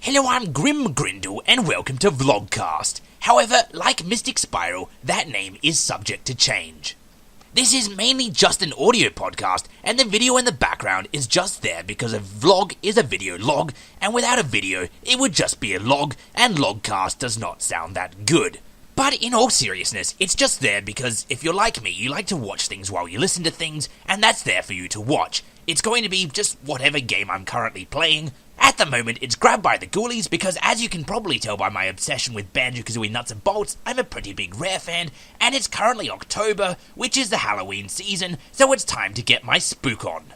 Hello, I'm Grindle, and welcome to Vlogcast. However, like Mystic Spiral, that name is subject to change. This is mainly just an audio podcast, and the video in the background is just there because a vlog is a video log, and without a video, it would just be a log, and Vlogcast does not sound that good. But in all seriousness, it's just there because if you're like me, you like to watch things while you listen to things, and that's there for you to watch. It's going to be just whatever game I'm currently playing. At the moment, it's grabbed by the Ghoulies because, as you can probably tell by my obsession with Banjo-Kazooie Nuts and Bolts, I'm a pretty big Rare fan, and it's currently October, which is the Halloween season, so it's time to get my spook on.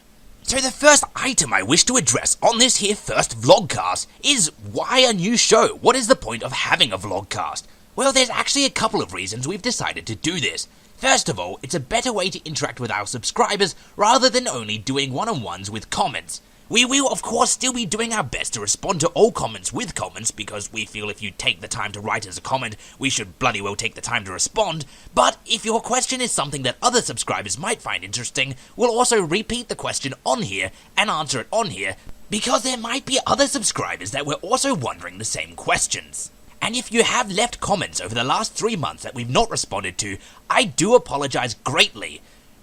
So the first item I wish to address on this here first Vlogcast is, why a new show? What is the point of having a Vlogcast? Well, there's actually a couple of reasons we've decided to do this. First of all, it's a better way to interact with our subscribers rather than only doing one-on-ones with comments. We will, of course, still be doing our best to respond to all comments with comments, because we feel if you take the time to write us a comment, we should bloody well take the time to respond. But if your question is something that other subscribers might find interesting, we'll also repeat the question on here and answer it on here, because there might be other subscribers that were also wondering the same questions. And if you have left comments over the last 3 months that we've not responded to, I do apologize greatly.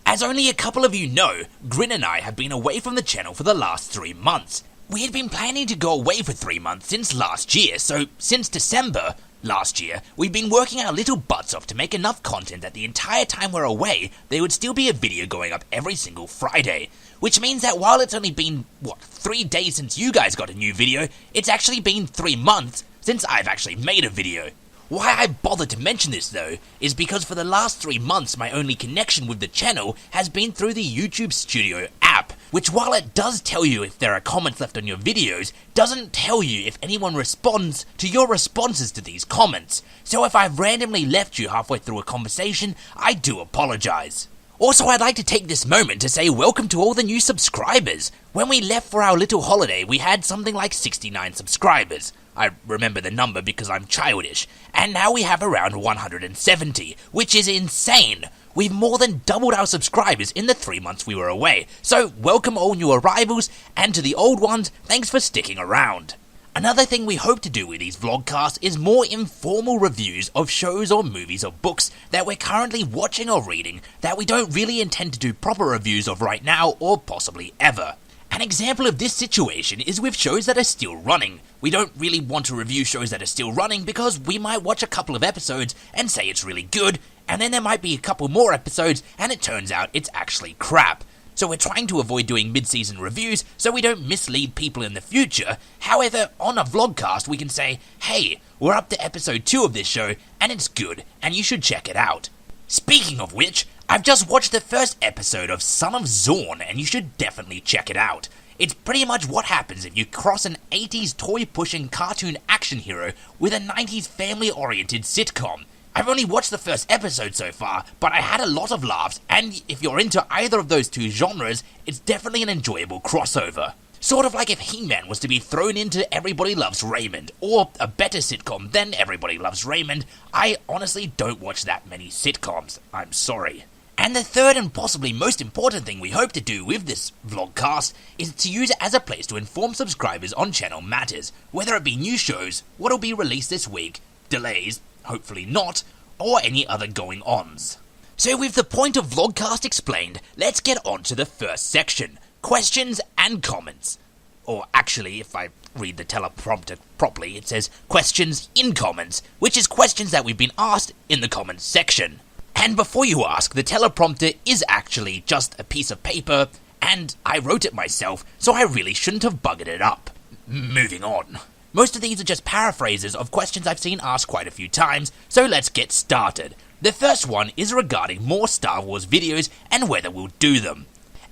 As only a couple of you know, Grin and I have been away from the channel for the last 3 months. We had been planning to go away for 3 months since last year, so since December last year, we've been working our little butts off to make enough content that the entire time we're away, there would still be a video going up every single Friday. Which means that while it's only been, 3 days since you guys got a new video, it's actually been 3 months since I've actually made a video. Why I bothered to mention this though, is because for the last 3 months my only connection with the channel has been through the YouTube Studio app, which while it does tell you if there are comments left on your videos, doesn't tell you if anyone responds to your responses to these comments. So if I've randomly left you halfway through a conversation, I do apologize. Also, I'd like to take this moment to say welcome to all the new subscribers. When we left for our little holiday, we had something like 69 subscribers. I remember the number because I'm childish. And now we have around 170, which is insane. We've more than doubled our subscribers in the 3 months we were away. So welcome all new arrivals, and to the old ones, thanks for sticking around. Another thing we hope to do with these vlogcasts is more informal reviews of shows or movies or books that we're currently watching or reading that we don't really intend to do proper reviews of right now or possibly ever. An example of this situation is with shows that are still running. We don't really want to review shows that are still running because we might watch a couple of episodes and say it's really good, and then there might be a couple more episodes and it turns out it's actually crap. So we're trying to avoid doing mid-season reviews so we don't mislead people in the future. However, on a vlogcast we can say, hey, we're up to episode 2 of this show and it's good and you should check it out. Speaking of which, I've just watched the first episode of Son of Zorn and you should definitely check it out. It's pretty much what happens if you cross an 80s toy-pushing cartoon action hero with a 90s family-oriented sitcom. I've only watched the first episode so far, but I had a lot of laughs, and if you're into either of those two genres, it's definitely an enjoyable crossover. Sort of like if He-Man was to be thrown into Everybody Loves Raymond, or a better sitcom than Everybody Loves Raymond. I honestly don't watch that many sitcoms, I'm sorry. And the third and possibly most important thing we hope to do with this vlogcast is to use it as a place to inform subscribers on channel matters, whether it be new shows, what'll be released this week, delays, hopefully not, or any other going-ons. So with the point of vlogcast explained, let's get on to the first section, questions and comments. Or actually, if I read the teleprompter properly, it says questions in comments, which is questions that we've been asked in the comments section. And before you ask, the teleprompter is actually just a piece of paper, and I wrote it myself, so I really shouldn't have buggered it up. Moving on. Most of these are just paraphrases of questions I've seen asked quite a few times, so let's get started. The first one is regarding more Star Wars videos and whether we'll do them.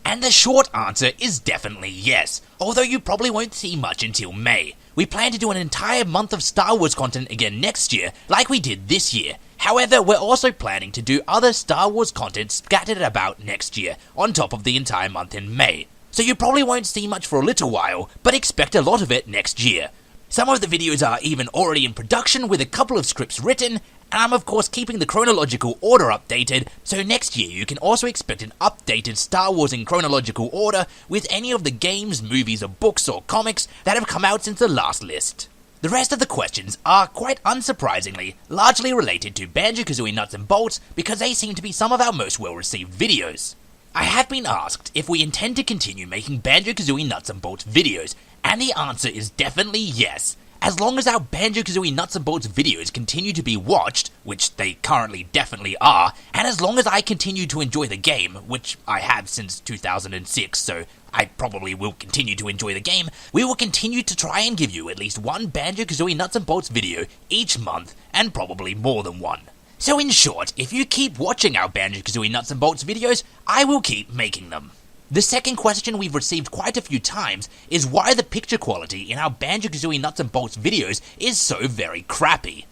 And the short answer is definitely yes, although you probably won't see much until May. We plan to do an entire month of Star Wars content again next year, like we did this year. However, we're also planning to do other Star Wars content scattered about next year, on top of the entire month in May. So you probably won't see much for a little while, but expect a lot of it next year. Some of the videos are even already in production with a couple of scripts written, and I'm of course keeping the chronological order updated, so next year you can also expect an updated Star Wars in chronological order with any of the games, movies or books or comics that have come out since the last list. The rest of the questions are, quite unsurprisingly, largely related to Banjo-Kazooie Nuts and Bolts because they seem to be some of our most well-received videos. I have been asked if we intend to continue making Banjo-Kazooie Nuts and Bolts videos, and the answer is definitely yes. As long as our Banjo-Kazooie Nuts and Bolts videos continue to be watched, which they currently definitely are, and as long as I continue to enjoy the game, which I have since 2006, so I probably will continue to enjoy the game, we will continue to try and give you at least one Banjo-Kazooie Nuts and Bolts video each month, and probably more than one. So in short, if you keep watching our Banjo-Kazooie Nuts and Bolts videos, I will keep making them. The second question we've received quite a few times is why the picture quality in our Banjo-Kazooie Nuts and Bolts videos is so very crappy.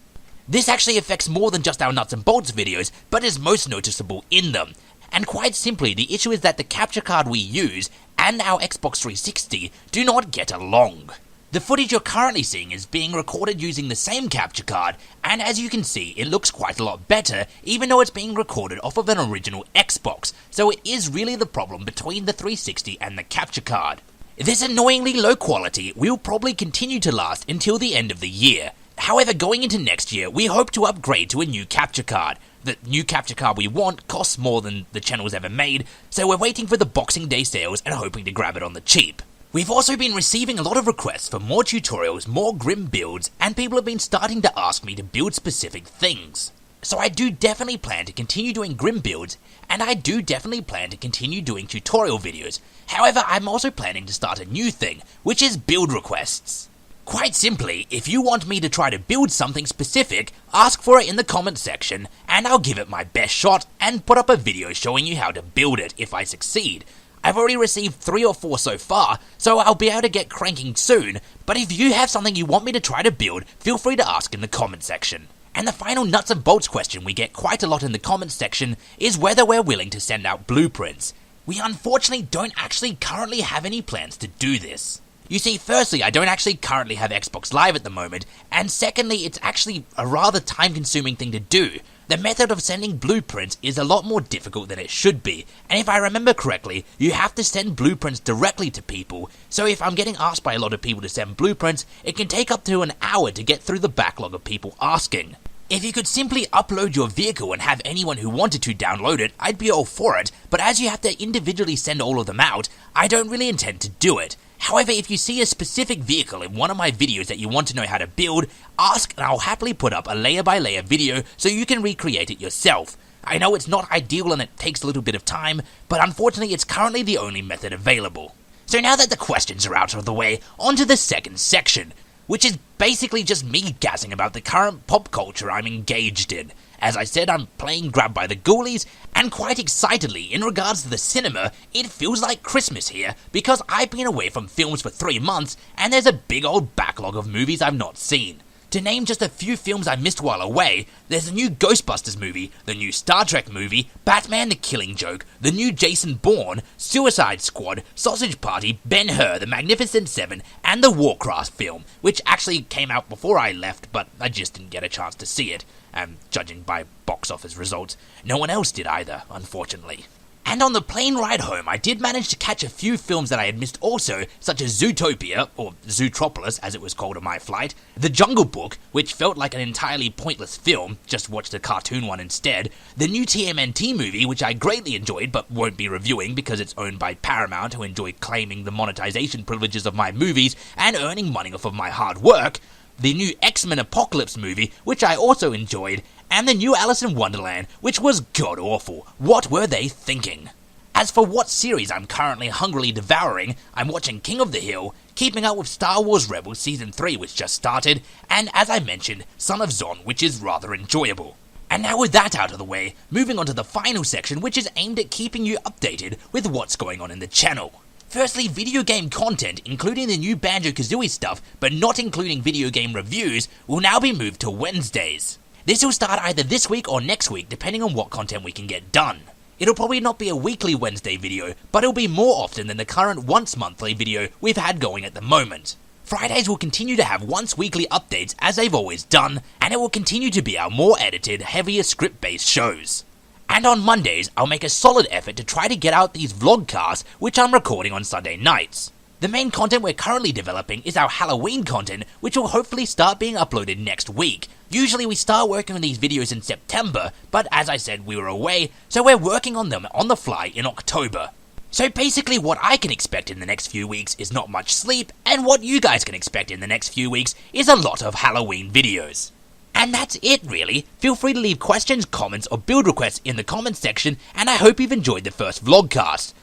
This actually affects more than just our Nuts and Bolts videos, but is most noticeable in them. And quite simply, the issue is that the capture card we use and our Xbox 360 do not get along. The footage you're currently seeing is being recorded using the same capture card, and as you can see, it looks quite a lot better, even though it's being recorded off of an original Xbox, so it is really the problem between the 360 and the capture card. This annoyingly low quality will probably continue to last until the end of the year. However, going into next year, we hope to upgrade to a new capture card. The new capture card we want costs more than the channel's ever made, so we're waiting for the Boxing Day sales and hoping to grab it on the cheap. We've also been receiving a lot of requests for more tutorials, more grim builds, and people have been starting to ask me to build specific things. So I do definitely plan to continue doing grim builds, and I do definitely plan to continue doing tutorial videos. However, I'm also planning to start a new thing, which is build requests. Quite simply, if you want me to try to build something specific, ask for it in the comments section, and I'll give it my best shot and put up a video showing you how to build it if I succeed. I've already received 3 or 4 so far, so I'll be able to get cranking soon, but if you have something you want me to try to build, feel free to ask in the comment section. And the final nuts and bolts question we get quite a lot in the comments section is whether we're willing to send out blueprints. We unfortunately don't actually currently have any plans to do this. You see, firstly, I don't actually currently have Xbox Live at the moment, and secondly, it's actually a rather time-consuming thing to do. The method of sending blueprints is a lot more difficult than it should be, and if I remember correctly, you have to send blueprints directly to people, so if I'm getting asked by a lot of people to send blueprints, it can take up to an hour to get through the backlog of people asking. If you could simply upload your vehicle and have anyone who wanted to download it, I'd be all for it, but as you have to individually send all of them out, I don't really intend to do it. However, if you see a specific vehicle in one of my videos that you want to know how to build, ask and I'll happily put up a layer-by-layer video so you can recreate it yourself. I know it's not ideal and it takes a little bit of time, but unfortunately it's currently the only method available. So now that the questions are out of the way, on to the second section, which is basically just me gassing about the current pop culture I'm engaged in. As I said, I'm playing Grabbed by the Ghoulies, and quite excitedly, in regards to the cinema, it feels like Christmas here, because I've been away from films for 3 months, and there's a big old backlog of movies I've not seen. To name just a few films I missed while away, there's the new Ghostbusters movie, the new Star Trek movie, Batman the Killing Joke, the new Jason Bourne, Suicide Squad, Sausage Party, Ben-Hur, The Magnificent Seven, and the Warcraft film, which actually came out before I left, but I just didn't get a chance to see it. And judging by box office results, no one else did either, unfortunately. And on the plane ride home, I did manage to catch a few films that I had missed also, such as Zootopia, or Zootropolis as it was called on my flight, The Jungle Book, which felt like an entirely pointless film, just watched the cartoon one instead, the new TMNT movie, which I greatly enjoyed but won't be reviewing because it's owned by Paramount, who enjoy claiming the monetization privileges of my movies and earning money off of my hard work, the new X-Men Apocalypse movie, which I also enjoyed, and the new Alice in Wonderland, which was god-awful. What were they thinking? As for what series I'm currently hungrily devouring, I'm watching King of the Hill, keeping up with Star Wars Rebels Season 3, which just started, and as I mentioned, Son of Zon, which is rather enjoyable. And now with that out of the way, moving on to the final section, which is aimed at keeping you updated with what's going on in the channel. Firstly, video game content, including the new Banjo-Kazooie stuff, but not including video game reviews, will now be moved to Wednesdays. This will start either this week or next week, depending on what content we can get done. It'll probably not be a weekly Wednesday video, but it'll be more often than the current once-monthly video we've had going at the moment. Fridays will continue to have once-weekly updates as they've always done, and it will continue to be our more edited, heavier script-based shows. And on Mondays, I'll make a solid effort to try to get out these vlogcasts, which I'm recording on Sunday nights. The main content we're currently developing is our Halloween content, which will hopefully start being uploaded next week. Usually we start working on these videos in September, but as I said, we were away, so we're working on them on the fly in October. So basically what I can expect in the next few weeks is not much sleep, and what you guys can expect in the next few weeks is a lot of Halloween videos. And that's it really. Feel free to leave questions, comments, or build requests in the comments section, and I hope you've enjoyed the first vlogcast.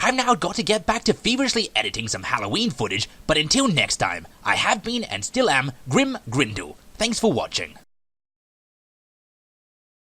I've now got to get back to feverishly editing some Halloween footage, but until next time, I have been and still am Grim Grindle. Thanks for watching.